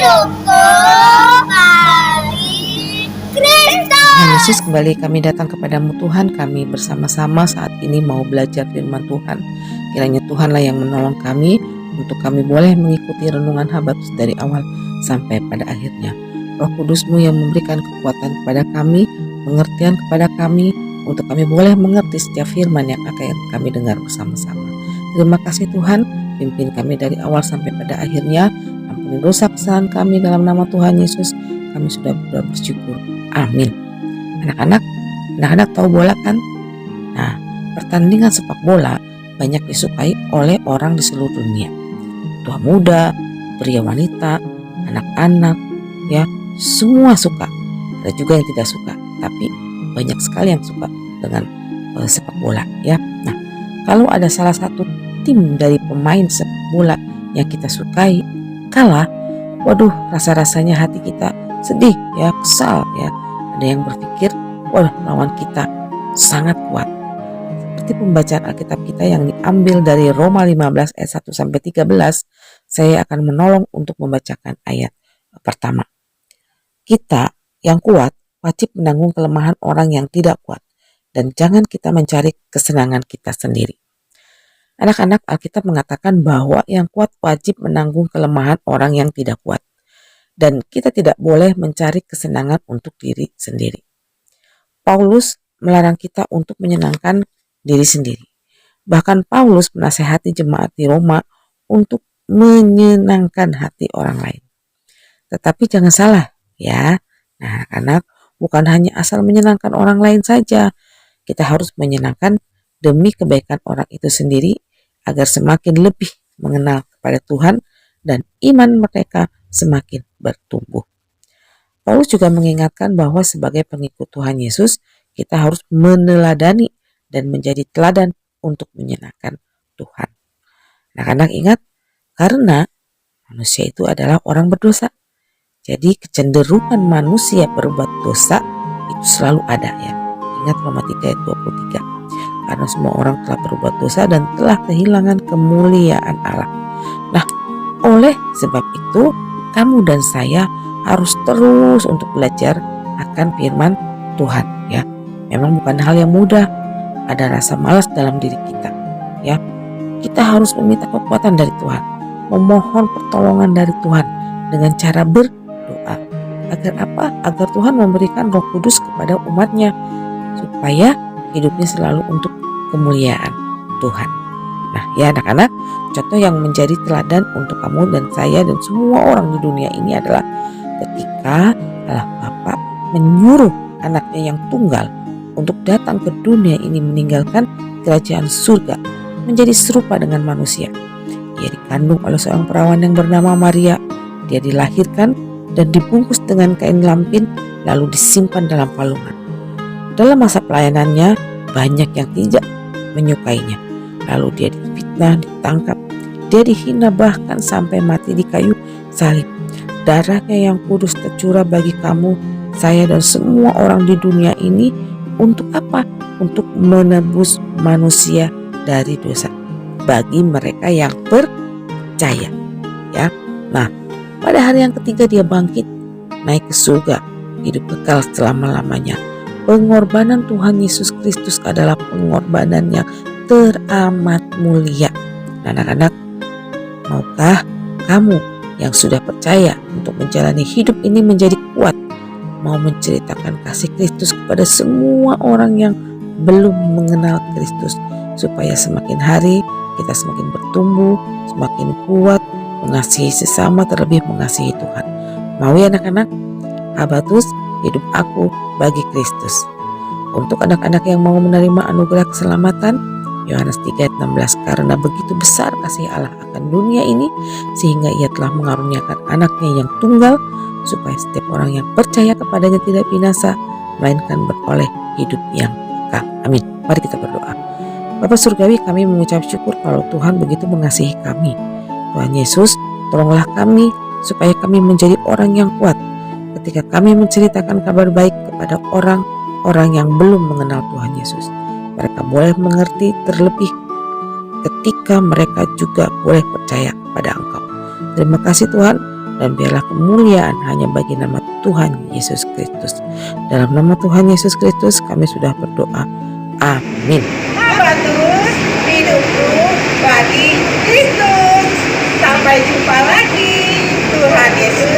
Syukur kali Kristus. Tuhan Yesus, kembali kami datang kepadamu Tuhan. Kami bersama-sama saat ini mau belajar firman Tuhan. Kiranya Tuhanlah yang menolong kami untuk kami boleh mengikuti renungan Habatus dari awal sampai pada akhirnya. Roh Kudus-Mu yang memberikan kekuatan kepada kami, pengertian kepada kami, untuk kami boleh mengerti setiap firman yang akan kami dengar bersama-sama. Terima kasih Tuhan, pimpin kami dari awal sampai pada akhirnya. Ampuni dosa kesalahan kami dalam nama Tuhan Yesus. Kami sudah bersyukur. Amin. Anak-anak tahu bola kan? Nah, pertandingan sepak bola banyak disukai oleh orang di seluruh dunia. Tua muda, pria wanita, anak-anak, ya, semua suka. Ada juga yang tidak suka, tapi banyak sekali yang suka dengan sepak bola, ya. Nah, kalau ada salah satu tim dari pemain sepak bola yang kita sukai kalah, waduh, rasa-rasanya hati kita sedih, ya, kesal, ya. Ada yang berpikir, waduh, lawan kita sangat kuat. Seperti pembacaan Alkitab kita yang diambil dari Roma 15 ayat 1 sampai 13, saya akan menolong untuk membacakan ayat pertama. Kita yang kuat wajib menanggung kelemahan orang yang tidak kuat, dan jangan kita mencari kesenangan kita sendiri. Anak-anak, Alkitab mengatakan bahwa yang kuat wajib menanggung kelemahan orang yang tidak kuat. Dan kita tidak boleh mencari kesenangan untuk diri sendiri. Paulus melarang kita untuk menyenangkan diri sendiri. Bahkan Paulus menasihati jemaat di Roma untuk menyenangkan hati orang lain. Tetapi jangan salah, ya. Nah, anak-anak, bukan hanya asal menyenangkan orang lain saja. Kita harus menyenangkan demi kebaikan orang itu sendiri, agar semakin lebih mengenal kepada Tuhan dan iman mereka semakin bertumbuh. Paulus juga mengingatkan bahwa sebagai pengikut Tuhan Yesus, kita harus meneladani dan menjadi teladan untuk menyenangkan Tuhan. Anak-anak ingat, karena manusia itu adalah orang berdosa. Jadi kecenderungan manusia berbuat dosa itu selalu ada, ya. Ingat Roma 3 ayat 23. Karena semua orang telah berbuat dosa dan telah kehilangan kemuliaan Allah. Nah, oleh sebab itu, kamu dan saya harus terus untuk belajar akan firman Tuhan, ya. Memang bukan hal yang mudah. Ada rasa malas dalam diri kita, ya. Kita harus meminta kekuatan dari Tuhan, memohon pertolongan dari Tuhan dengan cara berdoa. Agar apa? Agar Tuhan memberikan Roh Kudus kepada umatnya, supaya hidupnya selalu untuk kemuliaan Tuhan. Nah, ya anak-anak, contoh yang menjadi teladan untuk kamu dan saya dan semua orang di dunia ini adalah ketika Allah Bapa menyuruh anaknya yang tunggal untuk datang ke dunia ini meninggalkan kerajaan surga, menjadi serupa dengan manusia. Ia dikandung oleh seorang perawan yang bernama Maria. Dia dilahirkan dan dibungkus dengan kain lampin lalu disimpan dalam palungan. Dalam masa pelayanannya, banyak yang tidak menyukainya. Lalu dia difitnah, ditangkap, dia dihina bahkan sampai mati di kayu salib. Darahnya yang kudus tercurah bagi kamu, saya dan semua orang di dunia ini. Untuk apa? Untuk menebus manusia dari dosa. Bagi mereka yang percaya, ya. Nah, pada hari yang ketiga dia bangkit, naik ke surga, hidup kekal selama-lamanya. Pengorbanan Tuhan Yesus Kristus adalah pengorbanan yang teramat mulia. Anak-anak, maukah kamu yang sudah percaya untuk menjalani hidup ini menjadi kuat, mau menceritakan kasih Kristus kepada semua orang yang belum mengenal Kristus, supaya semakin hari kita semakin bertumbuh, semakin kuat, mengasihi sesama, terlebih mengasihi Tuhan. Mau ya anak-anak? Habatus, hidup aku bagi Kristus. Untuk anak-anak yang mau menerima anugerah keselamatan, Yohanes 3 ayat 16, karena begitu besar kasih Allah akan dunia ini, sehingga ia telah mengaruniakan anaknya yang tunggal, supaya setiap orang yang percaya kepadanya tidak binasa, melainkan beroleh hidup yang kekal. Amin. Mari kita berdoa. Bapa Surgawi, kami mengucap syukur kalau Tuhan begitu mengasihi kami. Tuhan Yesus, tolonglah kami supaya kami menjadi orang yang kuat ketika kami menceritakan kabar baik kepada orang-orang yang belum mengenal Tuhan Yesus. Mereka boleh mengerti, terlebih ketika mereka juga boleh percaya pada Engkau. Terima kasih Tuhan, dan biarlah kemuliaan hanya bagi nama Tuhan Yesus Kristus. Dalam nama Tuhan Yesus Kristus kami sudah berdoa. Amin. Habatus hidupku bagi Kristus. Sampai jumpa lagi. Tuhan Yesus